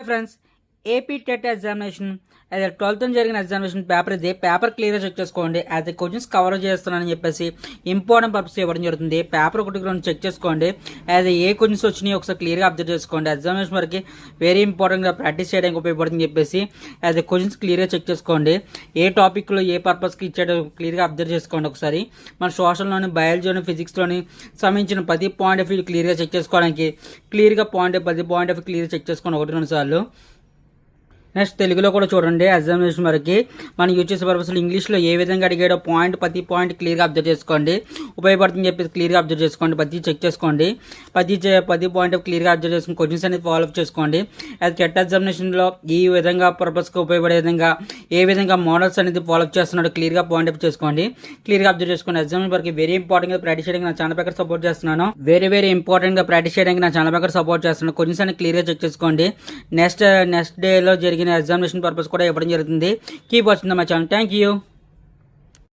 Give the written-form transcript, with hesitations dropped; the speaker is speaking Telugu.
ఫ్రెండ్స్, ఏపీ టెట్ ఎగ్జామినేషన్ అదే 12th జరిగిన ఎగ్జామినేషన్ పేపర్ ఇది. పేపర్ క్లియర్గా చెక్ చేసుకోండి. యాజ్ ఏ క్వశ్చన్స్ కవర్ చేస్తున్నానని చెప్పేసి ఇంపార్టెంట్ పర్పస్ ఇవ్వడం జరుగుతుంది. పేపర్ ఒకటి రెండు చెక్ చేసుకోండి. యాజ్ ఏ క్వశ్చన్స్ వచ్చినాయి ఒకసారి క్లియర్గా అబ్జర్వ్ చేసుకోండి. ఎగ్జామినేషన్ వరకు వెరీ ఇంపార్టెంట్గా ప్రాక్టీస్ చేయడానికి ఉపయోగపడుతుందని చెప్పేసి యాజ్ ఏ క్వశ్చన్స్ క్లియర్గా చెక్ చేసుకోండి. ఏ టాపిక్లో ఏ పర్పస్కి ఇచ్చాడో క్లియర్గా అబ్జర్వ్ చేసుకోండి. ఒకసారి మన సోషల్లోని బయాలజీలోని ఫిజిక్స్లోని సంబంధించిన ప్రతి పాయింట్ ఆఫ్ వ్యూ క్లియర్గా చెక్ చేసుకోవడానికి క్లియర్గా ప్రతి పాయింట్ ఆఫ్ వ్యూ క్లియర్గా చెక్ చేసుకోండి 1-2 సార్లు. నెక్స్ట్ తెలుగులో కూడా చూడండి. ఎగ్జామినేషన్ వరకు మనం యూజ్ చేసే పర్పస్లో ఇంగ్లీష్లో ఏ విధంగా అడిగాడో ప్రతి పాయింట్ క్లియర్గా అబ్జర్వ్ చేసుకోండి. ఉపయోగపడుతుందని చెప్పేసి క్లియర్గా అబ్జర్వ్ చేసుకోండి. ప్రతి చెక్ చేసుకోండి. ప్రతి పాయింట్ క్లియర్గా అబ్జర్వ్ చేసుకుని క్వశ్చన్స్ అనేది ఫాలోఅప్ చేసుకోండి. అది టెట్ ఎగ్జామినేషన్లో ఈ విధంగా పర్పస్కి ఉపయోగపడే విధంగా ఏ విధంగా మోడల్స్ అనేది ఫాలోఅప్ చేస్తున్నాడో క్లియర్గా పాయింట్ అప్ చేసుకోండి. క్లియర్గా అబ్జర్వ్ చేసుకోండి. ఎగ్జామినేషన్ వరకు వెరీ ఇంపార్టెంట్గా ప్రాక్టీస్ చేయడానికి నా ఛానల్ పక్కన సపోర్ట్ చేస్తున్నాను. వెరీ ఇంపార్టెంట్గా ప్రాక్టీస్ చేయడానికి నా ఛానల్ పక్కన సపోర్ట్ చేస్తున్నాను. క్వశ్చన్స్ అనేది క్లియర్గా చెక్ చేసుకోండి. నెక్స్ట్ డేలో జరిగిన ఎగ్జామినేషన్ పర్పస్ కూడా ఇవ్వడం జరుగుతుంది. Keep watching my channel. Thank you.